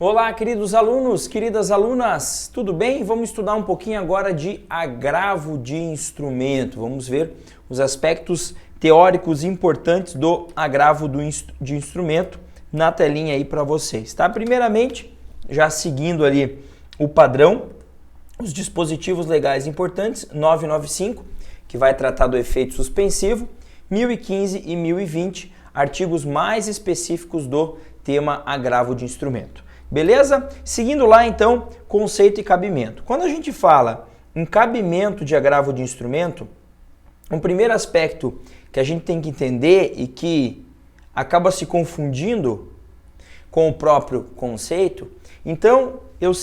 Olá, queridos alunos, queridas alunas, tudo bem? Vamos estudar um pouquinho agora de agravo de instrumento. Vamos ver os aspectos teóricos importantes do agravo de instrumento na telinha aí para vocês, tá? Primeiramente, já seguindo ali o padrão, os dispositivos legais importantes, 995, que vai tratar do efeito suspensivo, 1015 e 1020, artigos mais específicos do tema agravo de instrumento. Beleza? Seguindo lá então, conceito e cabimento. Quando a gente fala em cabimento de agravo de instrumento, um primeiro aspecto que a gente tem que entender e que acaba se confundindo com o próprio conceito, então eu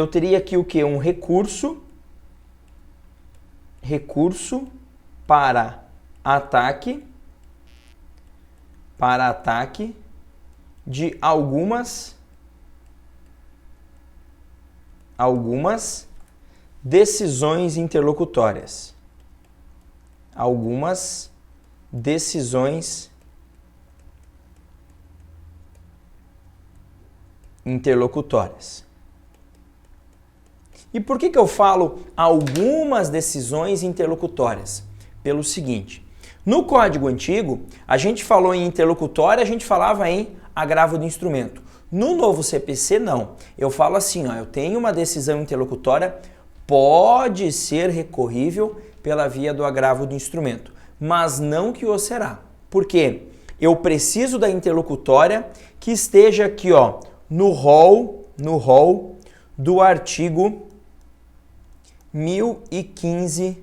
teria aqui o que? Um recurso para ataque de algumas decisões interlocutórias. Algumas decisões interlocutórias. E por que eu falo algumas decisões interlocutórias? Pelo seguinte, no código antigo, a gente falou em interlocutória, a gente falava em agravo de instrumento. No novo CPC, não. Eu falo assim, ó, eu tenho uma decisão interlocutória, pode ser recorrível pela via do agravo de instrumento, mas não que o será. Por quê? Eu preciso da interlocutória que esteja aqui, ó, no rol do artigo 1015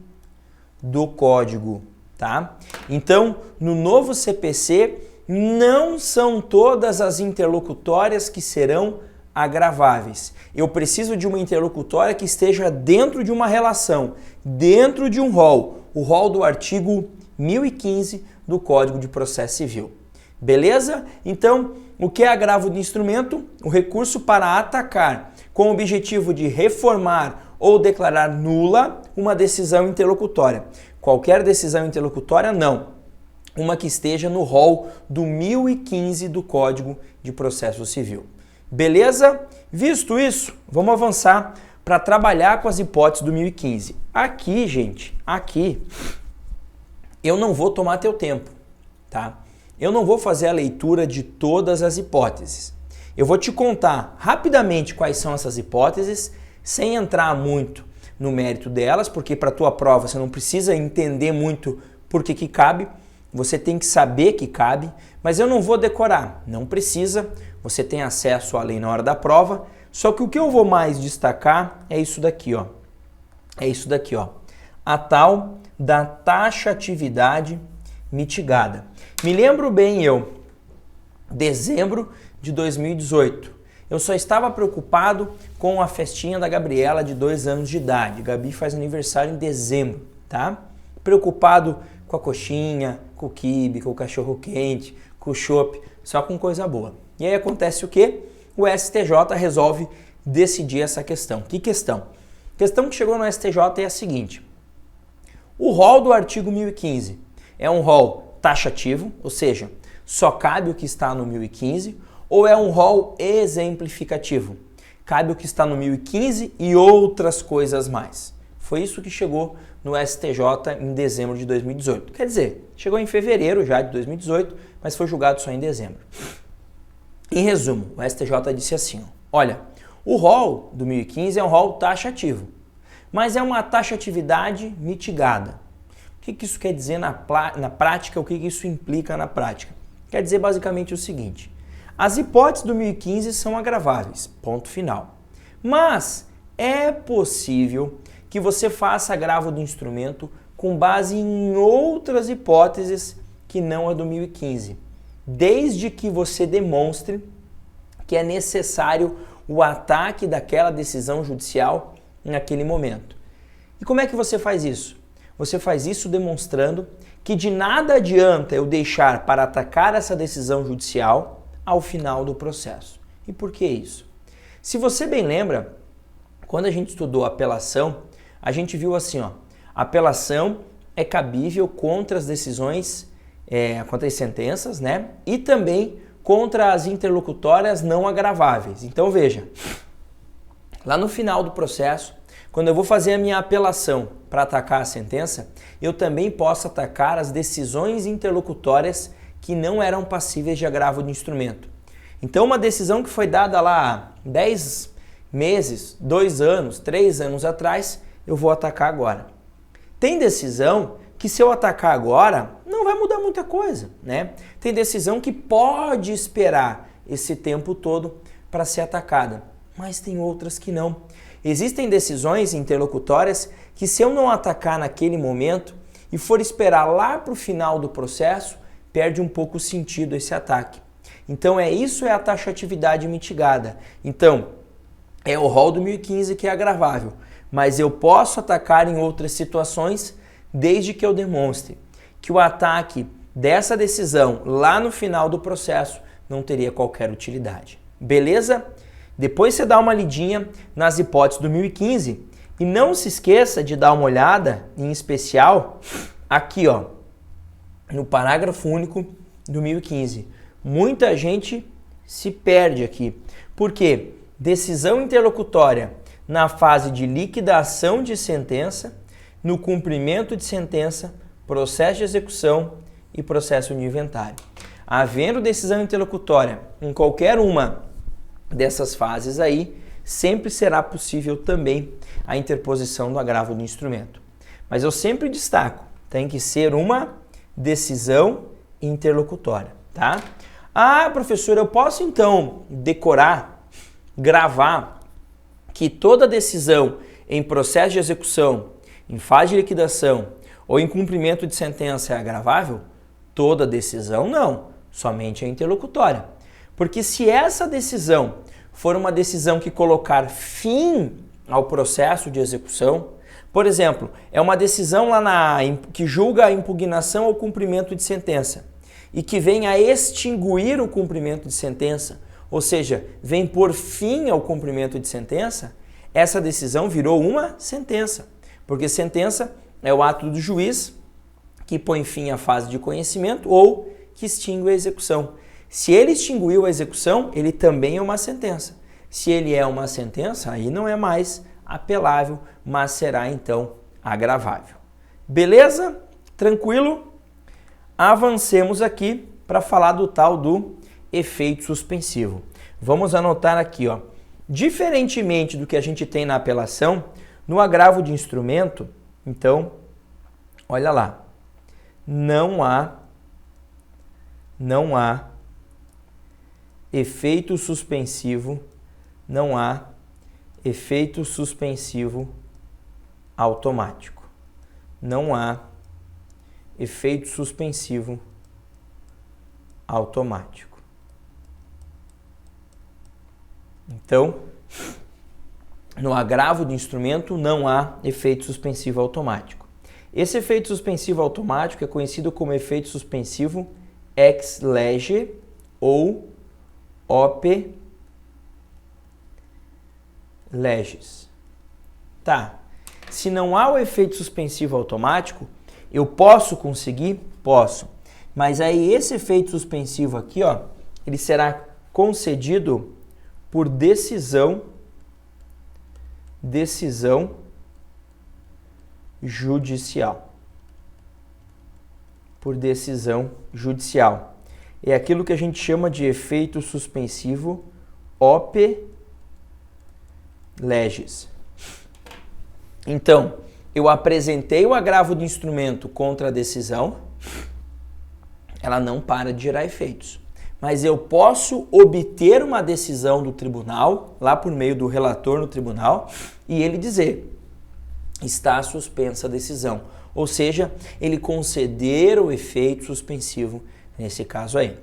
do código, tá? Então, no novo CPC, não são todas as interlocutórias que serão agraváveis. Eu preciso de uma interlocutória que esteja dentro de uma relação, dentro de um rol, o rol do artigo 1015 do Código de Processo Civil. Beleza? Então, o que é agravo de instrumento? O recurso para atacar com o objetivo de reformar ou declarar nula uma decisão interlocutória. Qualquer decisão interlocutória, não. Uma que esteja no rol do 1015 do Código de Processo Civil. Beleza? Visto isso, vamos avançar para trabalhar com as hipóteses do 1015. Aqui, gente, eu não vou tomar teu tempo, tá? Eu não vou fazer a leitura de todas as hipóteses. Eu vou te contar rapidamente quais são essas hipóteses, sem entrar muito no mérito delas, porque para a tua prova você não precisa entender muito por que cabe. Você tem que saber que cabe, mas eu não vou decorar, não precisa, você tem acesso à lei na hora da prova, só que o que eu vou mais destacar é isso daqui, ó. É isso daqui, ó. A tal da taxatividade mitigada. Me lembro bem dezembro de 2018, eu só estava preocupado com a festinha da Gabriela de 2 anos de idade. Gabi faz aniversário em dezembro, tá? Preocupado com a coxinha, com o quibe, com o cachorro quente, com o chopp, só com coisa boa. E aí acontece o quê? O STJ resolve decidir essa questão. Que questão? A questão que chegou no STJ é a seguinte. O rol do artigo 1015 é um rol taxativo, ou seja, só cabe o que está no 1015, ou é um rol exemplificativo? Cabe o que está no 1015 e outras coisas mais. Foi isso que chegou no STJ em dezembro de 2018. Quer dizer, chegou em fevereiro já de 2018, mas foi julgado só em dezembro. Em resumo, o STJ disse assim, olha, o rol do 1015 é um rol taxativo, mas é uma taxatividade mitigada. O que isso quer dizer na prática? O que isso implica na prática? Quer dizer basicamente o seguinte, as hipóteses do 1015 são agraváveis, ponto final. Mas é possível que você faça agravo do instrumento com base em outras hipóteses que não a do 1015, desde que você demonstre que é necessário o ataque daquela decisão judicial naquele momento. E como é que você faz isso? Você faz isso demonstrando que de nada adianta eu deixar para atacar essa decisão judicial ao final do processo. E por que isso? Se você bem lembra, quando a gente estudou apelação, a gente viu assim, ó, apelação é cabível contra as decisões, contra as sentenças, né? E também contra as interlocutórias não agraváveis. Então veja, lá no final do processo, quando eu vou fazer a minha apelação para atacar a sentença, eu também posso atacar as decisões interlocutórias que não eram passíveis de agravo de instrumento. Então uma decisão que foi dada lá há 10 meses, 2 anos, 3 anos atrás, eu vou atacar agora. Tem decisão que se eu atacar agora, não vai mudar muita coisa, né? Tem decisão que pode esperar esse tempo todo para ser atacada, mas tem outras que não. Existem decisões interlocutórias que se eu não atacar naquele momento e for esperar lá para o final do processo, perde um pouco o sentido esse ataque. Então isso é a taxatividade mitigada. Então, é o rol do 1015 que é agravável, mas eu posso atacar em outras situações desde que eu demonstre que o ataque dessa decisão lá no final do processo não teria qualquer utilidade. Beleza? Depois você dá uma lidinha nas hipóteses do 1015 e não se esqueça de dar uma olhada, em especial, aqui ó, no parágrafo único do 1015. Muita gente se perde aqui. Por quê? Decisão interlocutória na fase de liquidação de sentença, no cumprimento de sentença, processo de execução e processo de inventário. Havendo decisão interlocutória em qualquer uma dessas fases aí, sempre será possível também a interposição do agravo do instrumento. Mas eu sempre destaco, tem que ser uma decisão interlocutória, tá? Ah, professor, eu posso então decorar, gravar que toda decisão em processo de execução, em fase de liquidação ou em cumprimento de sentença é agravável? Toda decisão não, somente a interlocutória. Porque se essa decisão for uma decisão que colocar fim ao processo de execução, por exemplo, é uma decisão lá que julga a impugnação ao cumprimento de sentença e que vem a extinguir o cumprimento de sentença, ou seja, vem por fim ao cumprimento de sentença, essa decisão virou uma sentença, porque sentença é o ato do juiz que põe fim à fase de conhecimento ou que extingue a execução. Se ele extinguiu a execução, ele também é uma sentença. Se ele é uma sentença, aí não é mais apelável, mas será então agravável. Beleza? Tranquilo? Avancemos aqui para falar do tal do efeito suspensivo. Vamos anotar aqui, ó. Diferentemente do que a gente tem na apelação, no agravo de instrumento, então, olha lá, não há efeito suspensivo, não há efeito suspensivo automático. Não há efeito suspensivo automático. Então, no agravo de instrumento não há efeito suspensivo automático. Esse efeito suspensivo automático é conhecido como efeito suspensivo ex lege ou op legis. Tá. Se não há o efeito suspensivo automático, eu posso conseguir? Posso. Mas aí esse efeito suspensivo aqui, ó, ele será concedido por decisão judicial. Por decisão judicial. É aquilo que a gente chama de efeito suspensivo op legis. Então, eu apresentei o agravo de instrumento contra a decisão, ela não para de gerar efeitos. Mas eu posso obter uma decisão do tribunal, lá por meio do relator no tribunal, e ele dizer, está suspensa a decisão. Ou seja, ele conceder o efeito suspensivo nesse caso aí.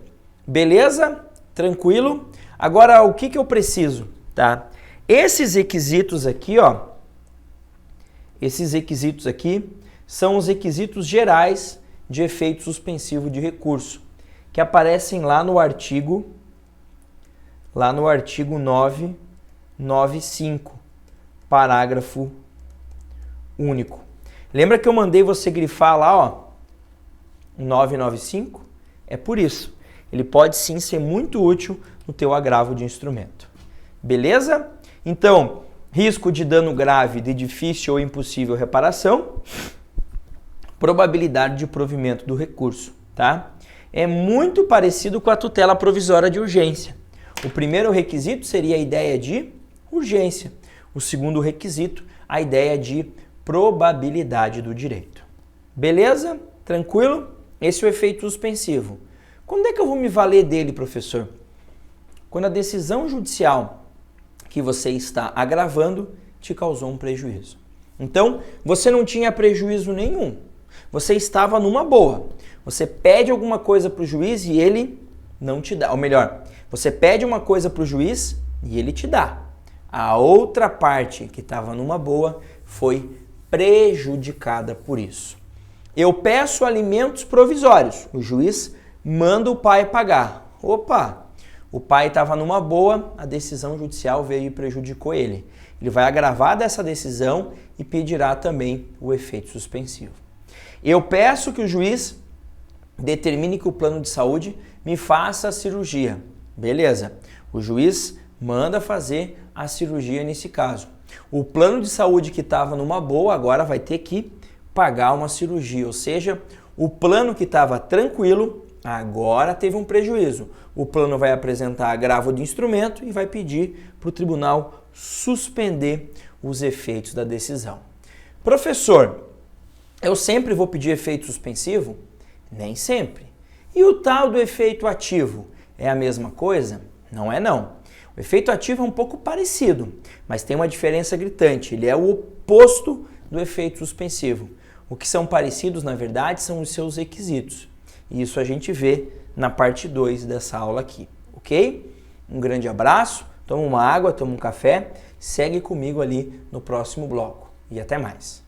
Beleza? Tranquilo? Agora, o que eu preciso? Tá? Esses requisitos aqui, ó, esses requisitos aqui são os requisitos gerais de efeito suspensivo de recurso, que aparecem lá no artigo 995, parágrafo único. Lembra que eu mandei você grifar lá, ó, 995? É por isso. ele pode sim ser muito útil no teu agravo de instrumento. Beleza? Então, risco de dano grave de difícil ou impossível reparação, probabilidade de provimento do recurso, tá? É muito parecido com a tutela provisória de urgência. O primeiro requisito seria a ideia de urgência. O segundo requisito, a ideia de probabilidade do direito. Beleza? Tranquilo? Esse é o efeito suspensivo. Quando é que eu vou me valer dele, professor? Quando a decisão judicial que você está agravando te causou um prejuízo. Então, você não tinha prejuízo nenhum. Você estava numa boa. Você pede alguma coisa para o juiz e ele não te dá. Ou melhor, você pede uma coisa para o juiz e ele te dá. A outra parte que estava numa boa foi prejudicada por isso. Eu peço alimentos provisórios. O juiz manda o pai pagar. Opa! O pai estava numa boa, a decisão judicial veio e prejudicou ele. Ele vai agravar dessa decisão e pedirá também o efeito suspensivo. Eu peço que o juiz determine que o plano de saúde me faça a cirurgia. Beleza. O juiz manda fazer a cirurgia nesse caso. O plano de saúde que estava numa boa agora vai ter que pagar uma cirurgia. Ou seja, o plano que estava tranquilo agora teve um prejuízo. O plano vai apresentar agravo de instrumento e vai pedir para o tribunal suspender os efeitos da decisão. Professor, eu sempre vou pedir efeito suspensivo? Nem sempre. E o tal do efeito ativo é a mesma coisa? Não é não. O efeito ativo é um pouco parecido, mas tem uma diferença gritante. Ele é o oposto do efeito suspensivo. O que são parecidos, na verdade, são os seus requisitos. E isso a gente vê na parte 2 dessa aula aqui, ok? Um grande abraço, toma uma água, toma um café, segue comigo ali no próximo bloco e até mais.